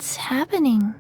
What's happening?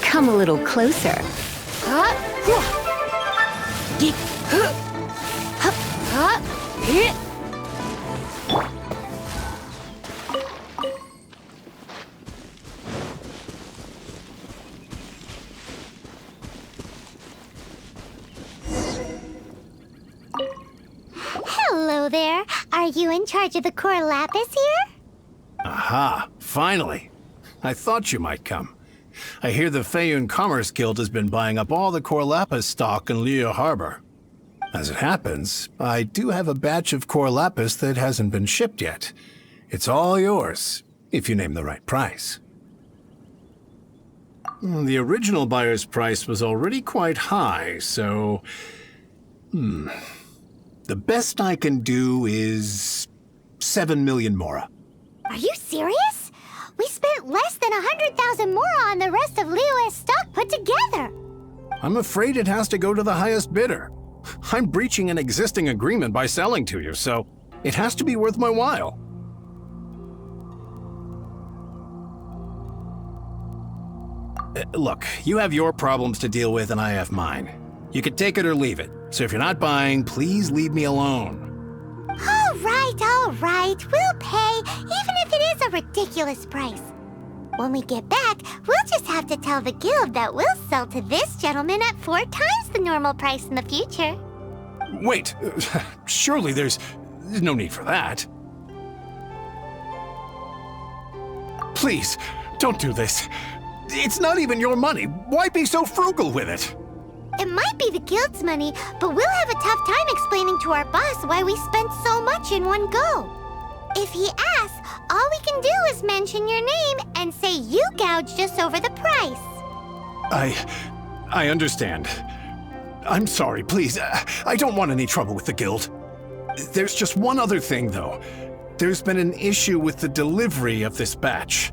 Come a little closer. Hello there. Are you in charge of the core lapis here? Aha, finally. I thought you might come. I hear the Feyun Commerce Guild has been buying up all the core lapis stock in Leo Harbor. As it happens, I do have a batch of core lapis that hasn't been shipped yet. It's all yours, if you name the right price. The original buyer's price was already quite high, so... The best I can do is 7 million mora. Are you serious? We spent less than 100,000 mora on the rest of Leo's stock put together. I'm afraid it has to go to the highest bidder. I'm breaching an existing agreement by selling to you, so it has to be worth my while. Look, you have your problems to deal with and I have mine. You can take it or leave it, so if you're not buying, please leave me alone. All right. We'll pay, even if it is a ridiculous price. When we get back, we'll just have to tell the guild that we'll sell to this gentleman at 4 times the normal price in the future. Wait, surely there's no need for that. Please, don't do this. It's not even your money. Why be so frugal with it? It might be the guild's money, but we'll have a tough time explaining to our boss why we spent so much in one go. If he asks, all we can do is mention your name and say you gouged us over the price. I understand. I'm sorry, please. I don't want any trouble with the guild. There's just one other thing, though. There's been an issue with the delivery of this batch.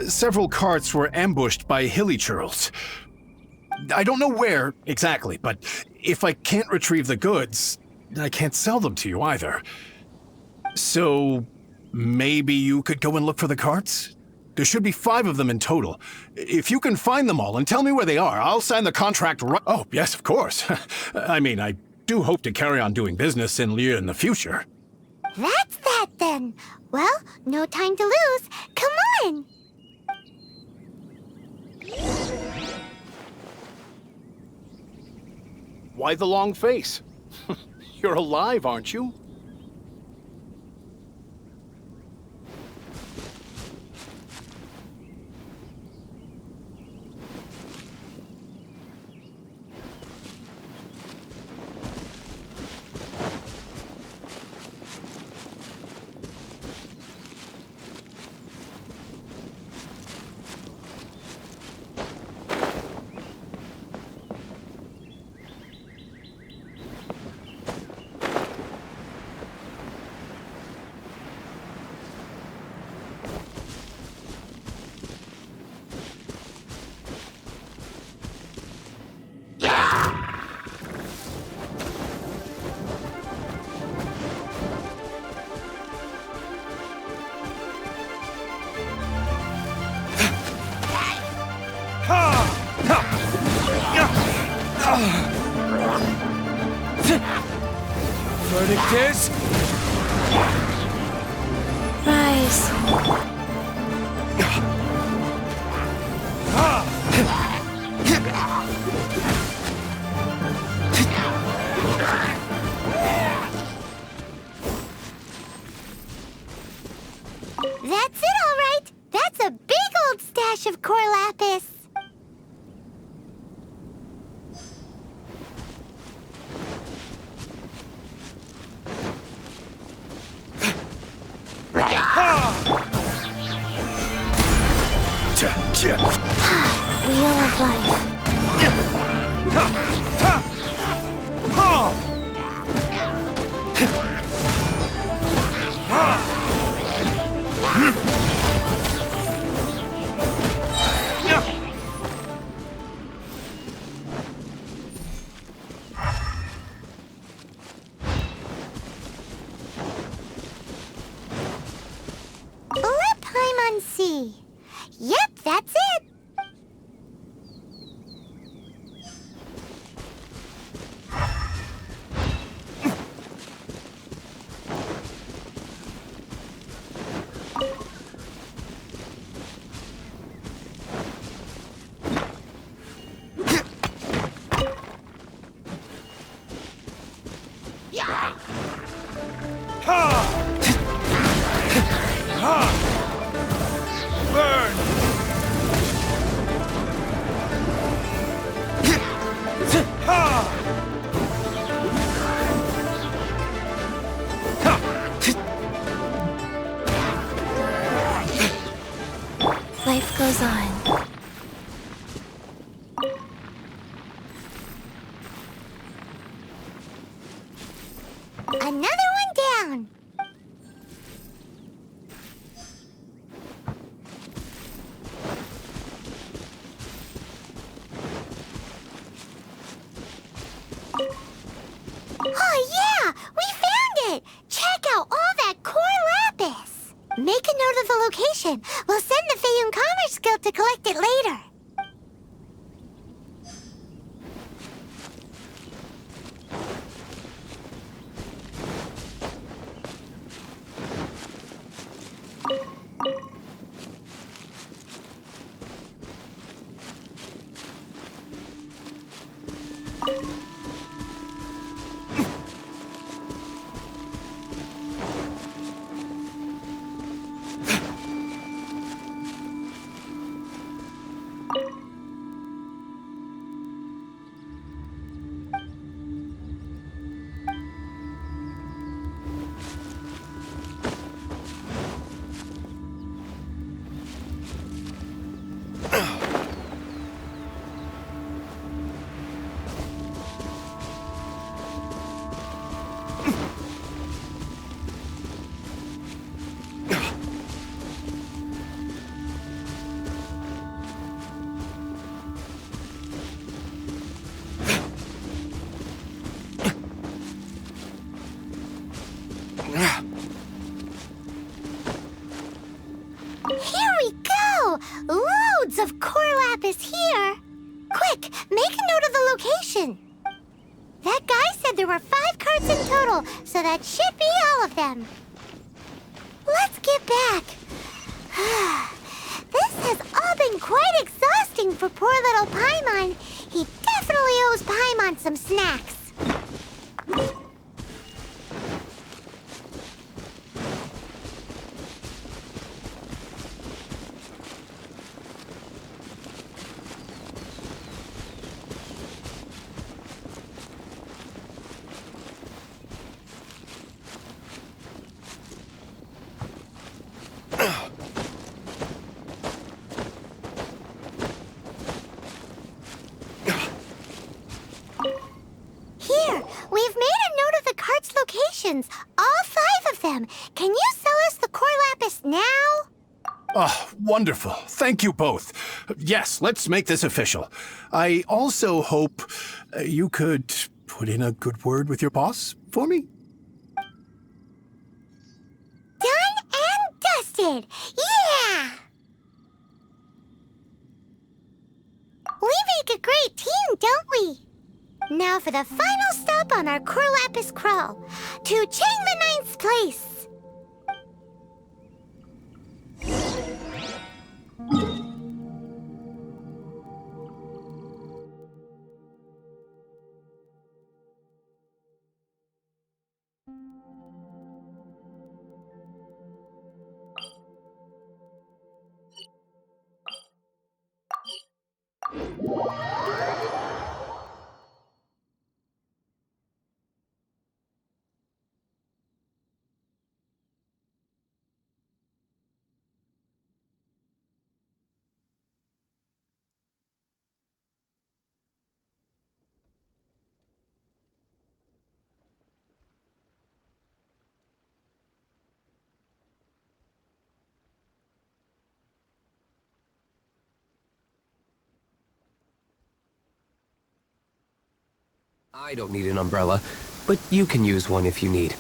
Several carts were ambushed by hilly churls. I don't know where exactly, but if I can't retrieve the goods, I can't sell them to you either. So, maybe you could go and look for the carts? There should be 5 of them in total. If you can find them all and tell me where they are, I'll sign the contract right— Oh, yes, of course. I mean, I do hope to carry on doing business in Liyue in the future. That's that then. Well, no time to lose. Come on! Why the long face? You're alive, aren't you? Verdict is... Rise. That's it, all right. That's a big old stash of core lapis. Wheel of life. Lip Paimon Sea. Yep, that's it. Burn! Life goes on. Another one down. Oh yeah, we found it! Check out all that core lapis! Make a note of the location. We'll send the Feiyun Commerce Guild to collect it later. cards of core lapis here. Quick, make a note of the location. That guy said there were 5 cards in total, so that should be all of them. Let's get back. This has all been quite exhausting for poor little Paimon. He definitely owes Paimon some snacks. Here, we've made a note of the cards' locations, all 5 of them. Can you sell us the core lapis now? Oh, wonderful. Thank you both. Yes, let's make this official. I also hope you could put in a good word with your boss for me. Done and dusted! Yeah! We make a great team, don't we? Now for the final stop on our core lapis crawl, to Chain the Ninth's place. I don't need an umbrella, but you can use one if you need.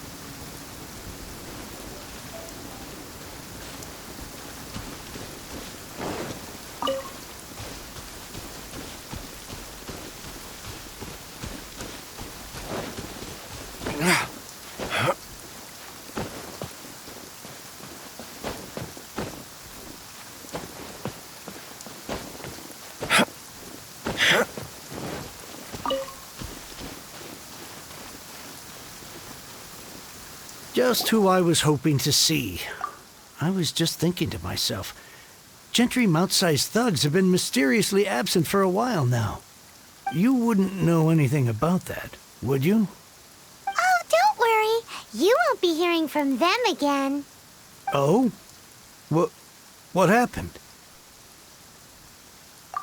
Just who I was hoping to see. I was just thinking to myself, gentry mount-sized thugs have been mysteriously absent for a while now. You wouldn't know anything about that, would you? Oh, don't worry. You won't be hearing from them again. Oh? What happened?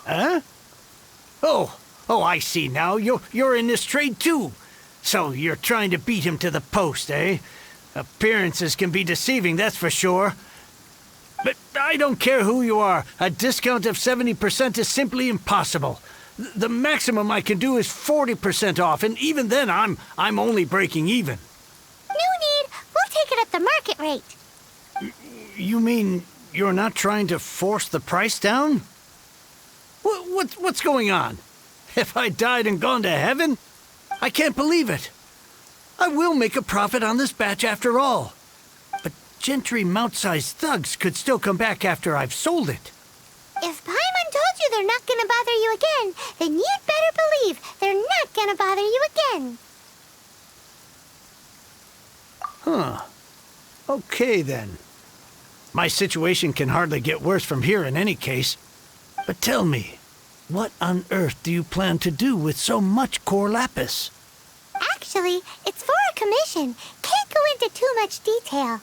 Huh? Oh, I see now. You're in this trade too. So you're trying to beat him to the post, eh? Appearances can be deceiving, that's for sure. But I don't care who you are. A discount of 70% is simply impossible. The maximum I can do is 40% off, and even then I'm only breaking even. No need. We'll take it at the market rate. You mean you're not trying to force the price down? What's going on? Have I died and gone to heaven? I can't believe it. I will make a profit on this batch after all. But gentry mount-sized thugs could still come back after I've sold it. If Paimon told you they're not gonna bother you again, then you'd better believe they're not gonna bother you again. Huh. Okay, then. My situation can hardly get worse from here in any case. But tell me, what on earth do you plan to do with so much core lapis? Actually, it's for a commission. Can't go into too much detail.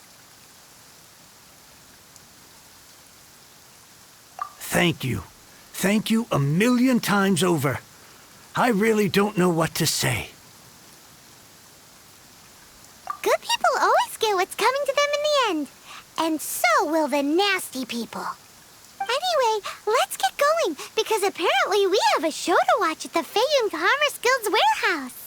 Thank you. Thank you a million times over. I really don't know what to say. Good people always get what's coming to them in the end. And so will the nasty people. Anyway, let's get going, because apparently we have a show to watch at the Feiyun Commerce Guild's warehouse.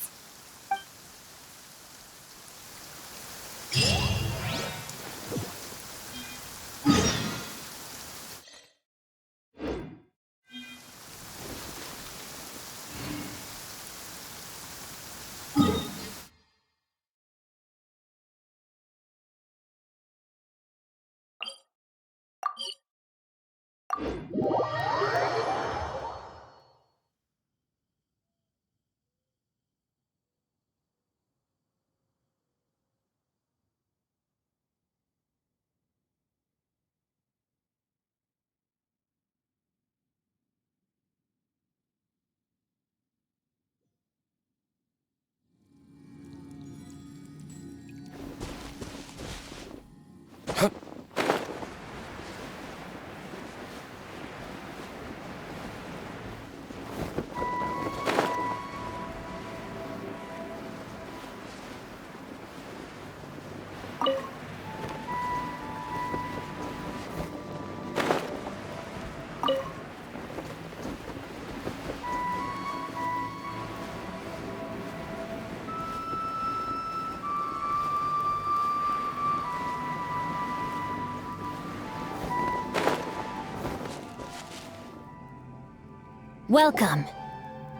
Welcome.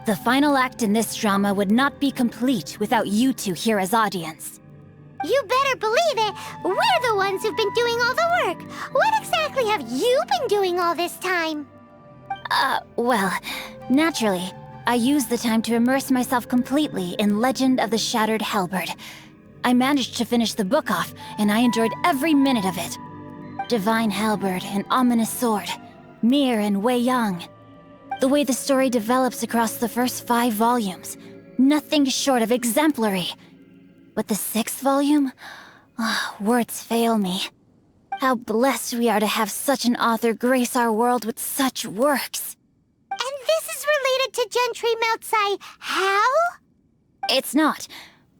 The final act in this drama would not be complete without you two here as audience. You better believe it. We're the ones who've been doing all the work. What exactly have you been doing all this time? Well, naturally, I used the time to immerse myself completely in Legend of the Shattered Halberd. I managed to finish the book off, and I enjoyed every minute of it. Divine Halberd, an ominous sword, Mir and Wei Yang. The way the story develops across the first 5 volumes, nothing short of exemplary. But the 6th volume? Words fail me. How blessed we are to have such an author grace our world with such works. And this is related to Gentry Meltsai. How? It's not.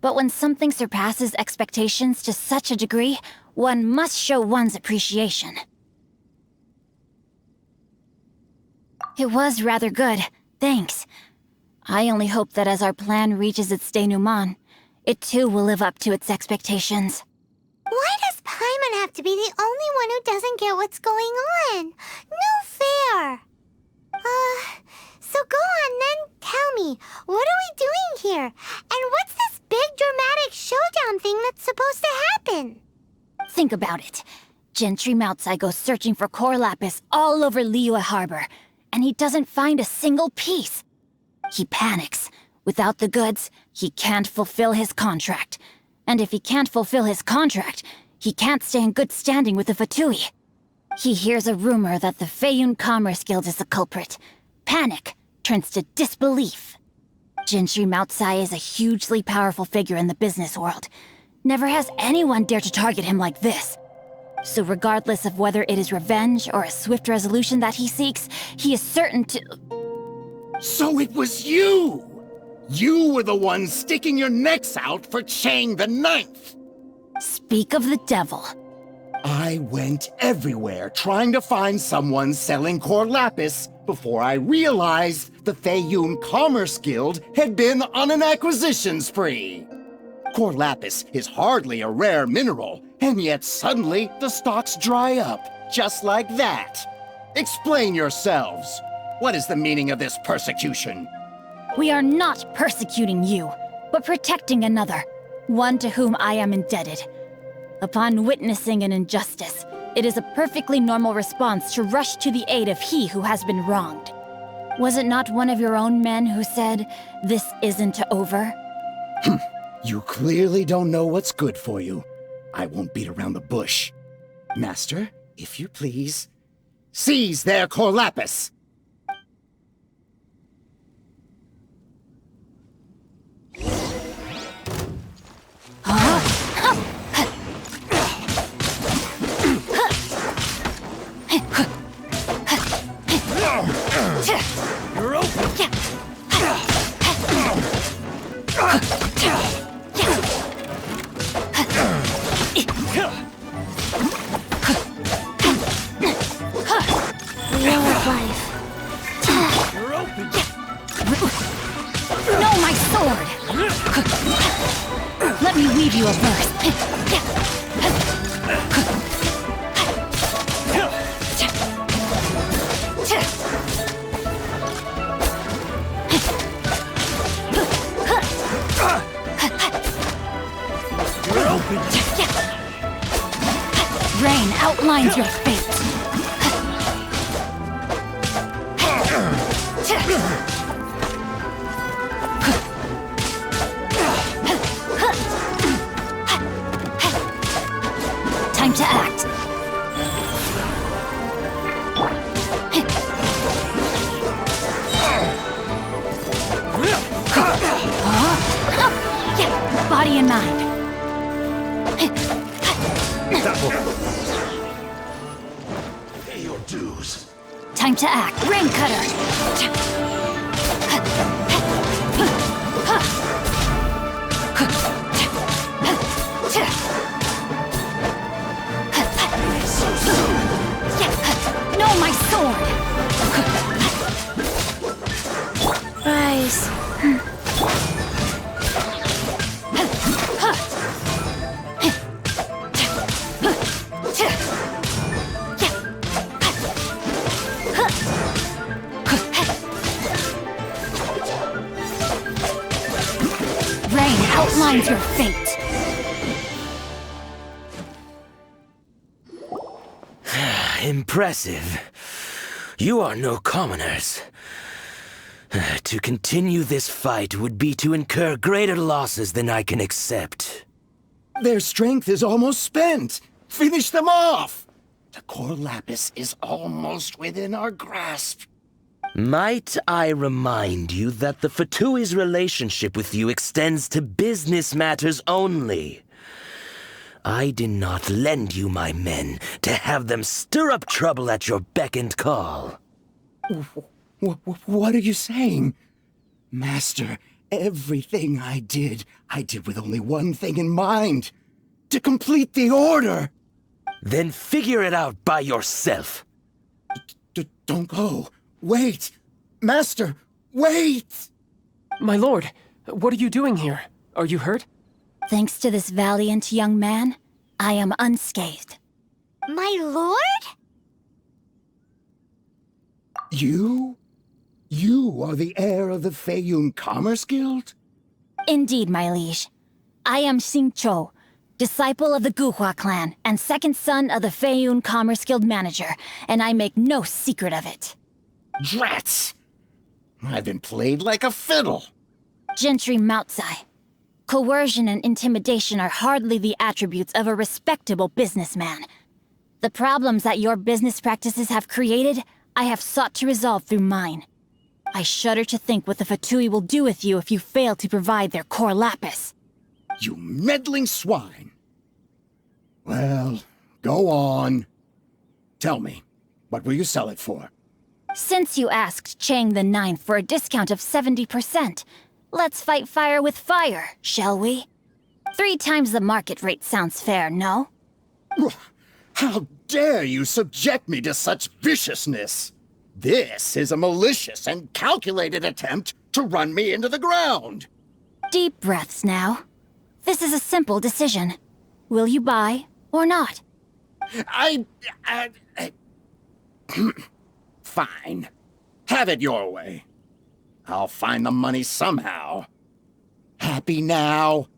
But when something surpasses expectations to such a degree, one must show one's appreciation. It was rather good, thanks. I only hope that as our plan reaches its denouement, it too will live up to its expectations. Why does Paimon have to be the only one who doesn't get what's going on? No fair. So go on then, tell me, what are we doing here? And what's this big dramatic showdown thing that's supposed to happen? Think about it. Gentry Meltsai goes searching for core lapis all over Liyue Harbor, and he doesn't find a single piece. He panics. Without the goods, he can't fulfill his contract. And if he can't fulfill his contract, he can't stay in good standing with the Fatui. He hears a rumor that the Feiyun Commerce Guild is the culprit. Panic turns to disbelief. Gentry Meltsai is a hugely powerful figure in the business world. Never has anyone dared to target him like this. So regardless of whether it is revenge or a swift resolution that he seeks, he is certain to... So it was you! You were the one sticking your necks out for Chang the Ninth! Speak of the devil. I went everywhere trying to find someone selling core lapis before I realized the Feiyun Commerce Guild had been on an acquisition spree. Core lapis is hardly a rare mineral, and yet suddenly the stocks dry up, just like that. Explain yourselves. What is the meaning of this persecution? We are not persecuting you, but protecting another, one to whom I am indebted. Upon witnessing an injustice, it is a perfectly normal response to rush to the aid of he who has been wronged. Was it not one of your own men who said, "This isn't over"? You clearly don't know what's good for you. I won't beat around the bush. Master, if you please, seize their core lapis! You're open! Wheel of life. You're open! No, my sword! Let me weave you a verse. You're open! Rain outlines your fate. Time to act. Body and mind. Pay your dues. Time to act. Rain cutter. No, my sword. Rise. outlines your fate. Impressive. You are no commoners. To continue this fight would be to incur greater losses than I can accept. Their strength is almost spent. Finish them off! The core lapis is almost within our grasp. Might I remind you that the Fatui's relationship with you extends to business matters only? I did not lend you my men to have them stir up trouble at your beck and call. What are you saying? Master, everything I did with only one thing in mind. To complete the order. Then figure it out by yourself. Don't go. Wait! Master, wait! My lord, what are you doing here? Are you hurt? Thanks to this valiant young man, I am unscathed. My lord? You? You are the heir of the Feiyun Commerce Guild? Indeed, my liege. I am Xingqiu, disciple of the Guhua clan and second son of the Feiyun Commerce Guild manager, and I make no secret of it. Drats! I've been played like a fiddle. Gentry Moutsai. Coercion and intimidation are hardly the attributes of a respectable businessman. The problems that your business practices have created, I have sought to resolve through mine. I shudder to think what the Fatui will do with you if you fail to provide their core lapis. You meddling swine. Well, go on. Tell me, what will you sell it for? Since you asked Chang the Ninth for a discount of 70%, let's fight fire with fire, shall we? 3 times the market rate sounds fair, no? How dare you subject me to such viciousness? This is a malicious and calculated attempt to run me into the ground. Deep breaths now. This is a simple decision. Will you buy or not? Fine. Have it your way. I'll find the money somehow. Happy now?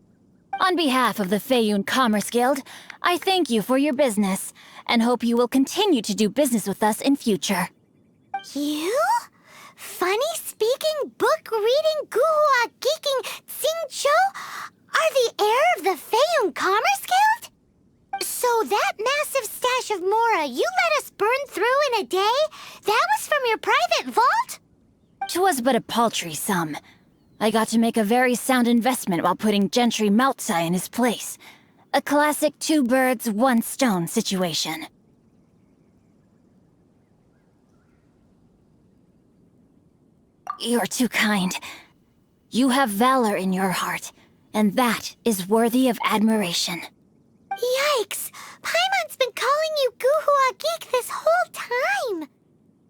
On behalf of the Feiyun Commerce Guild, I thank you for your business, and hope you will continue to do business with us in future. You? Funny-speaking, book-reading, guhua geeking Xingqiu are the heir of the Feiyun Commerce Guild? So that massive stash of Mora you let us burn through in a day? That was from your private vault? 'Twas but a paltry sum. I got to make a very sound investment while putting Gentry Moutsai in his place. A classic 2 birds, 1 stone situation. You're too kind. You have valor in your heart, and that is worthy of admiration. Yikes! Paimon's been calling you Guhua Geek this whole time!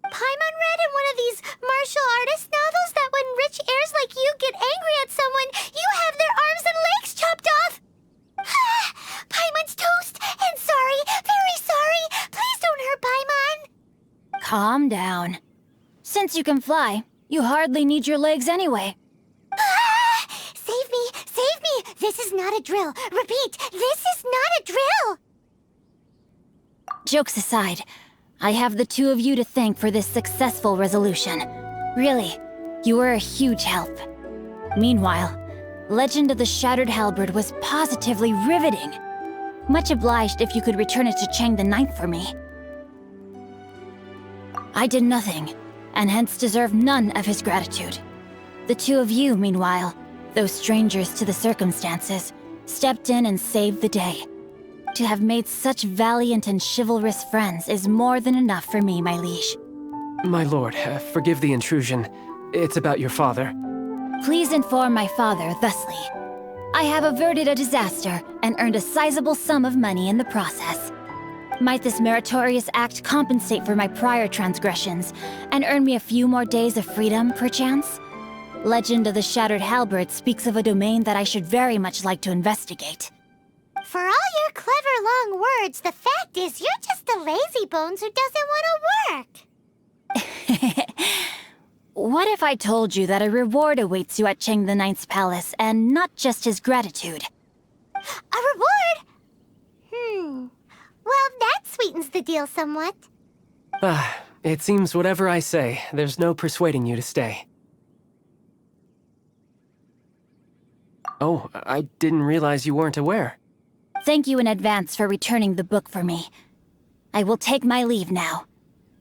Paimon read in one of these martial artist novels that when rich heirs like you get angry at someone, you have their arms and legs chopped off! Paimon's toast! And sorry, very sorry! Please don't hurt Paimon! Calm down. Since you can fly, you hardly need your legs anyway. Save me! Save me! This is not a drill! Repeat, this is not a drill! Jokes aside, I have the 2 of you to thank for this successful resolution. Really, you were a huge help. Meanwhile, Legend of the Shattered Halberd was positively riveting. Much obliged if you could return it to Chang the Ninth for me. I did nothing, and hence deserve none of his gratitude. The 2 of you, meanwhile, though strangers to the circumstances, stepped in and saved the day. To have made such valiant and chivalrous friends is more than enough for me, my liege. My lord, forgive the intrusion. It's about your father. Please inform my father thusly. I have averted a disaster and earned a sizable sum of money in the process. Might this meritorious act compensate for my prior transgressions and earn me a few more days of freedom, perchance? Legend of the Shattered Halberd speaks of a domain that I should very much like to investigate. For all your clever long words, the fact is you're just a lazy bones who doesn't want to work. What if I told you that a reward awaits you at Cheng the Ninth's palace, and not just his gratitude? A reward? Well, that sweetens the deal somewhat. It seems whatever I say, there's no persuading you to stay. Oh, I didn't realize you weren't aware. Thank you in advance for returning the book for me. I will take my leave now.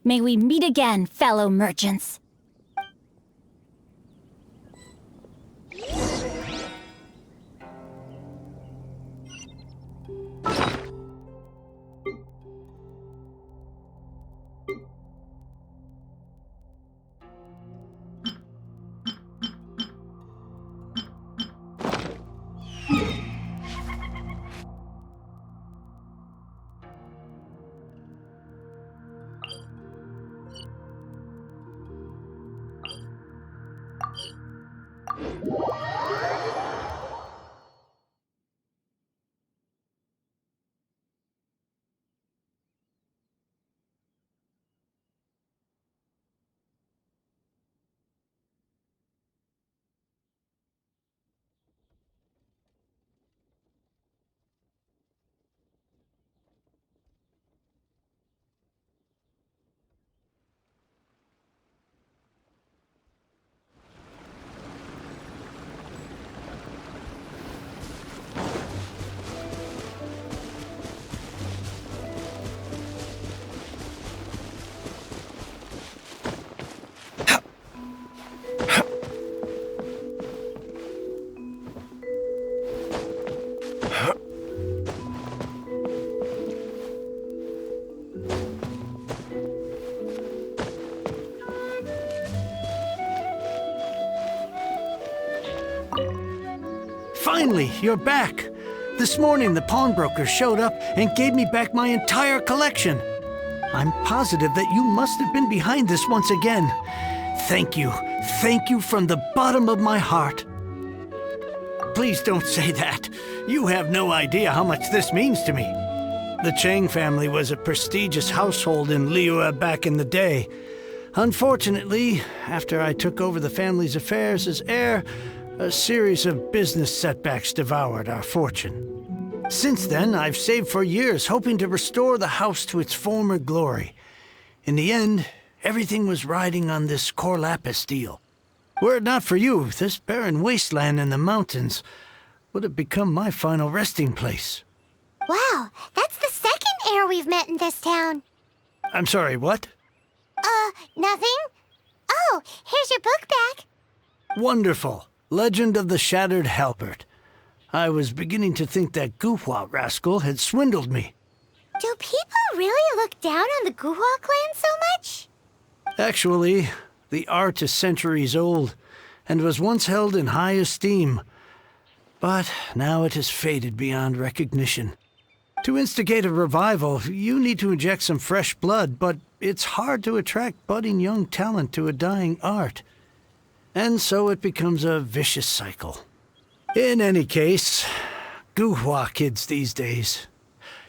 May we meet again, fellow merchants. Finally, you're back. This morning, the pawnbroker showed up and gave me back my entire collection. I'm positive that you must have been behind this once again. Thank you. Thank you from the bottom of my heart. Please don't say that. You have no idea how much this means to me. The Chang family was a prestigious household in Liyue back in the day. Unfortunately, after I took over the family's affairs as heir, a series of business setbacks devoured our fortune. Since then, I've saved for years, hoping to restore the house to its former glory. In the end, everything was riding on this core lapis deal. Were it not for you, this barren wasteland in the mountains would have become my final resting place. Wow, that's the second heir we've met in this town. I'm sorry, what? Nothing? Oh, here's your book back. Wonderful. Legend of the Shattered Halberd. I was beginning to think that Guhua rascal had swindled me. Do people really look down on the Guhua clan so much? Actually, the art is centuries old and was once held in high esteem. But now it has faded beyond recognition. To instigate a revival, you need to inject some fresh blood, but it's hard to attract budding young talent to a dying art. And so it becomes a vicious cycle. In any case, Guhua kids these days.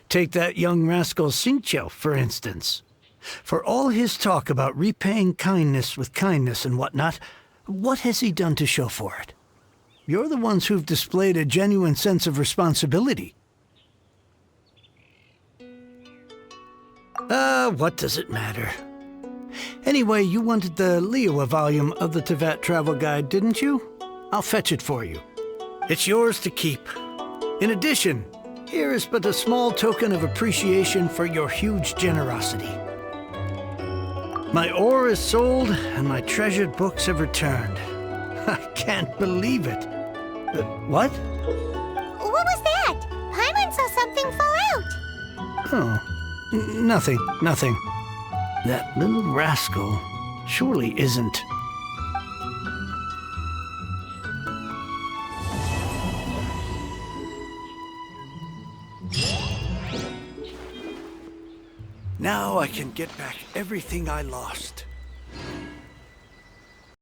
Take that young rascal Xingqiu, for instance. For all his talk about repaying kindness with kindness and whatnot, what has he done to show for it? You're the ones who've displayed a genuine sense of responsibility. What does it matter? Anyway, you wanted the Liyue volume of the Teyvat Travel Guide, didn't you? I'll fetch it for you. It's yours to keep. In addition, here is but a small token of appreciation for your huge generosity. My ore is sold, and my treasured books have returned. I can't believe it. What? What was that? Paimon saw something fall out. Oh, nothing. That little rascal surely isn't. Now I can get back everything I lost.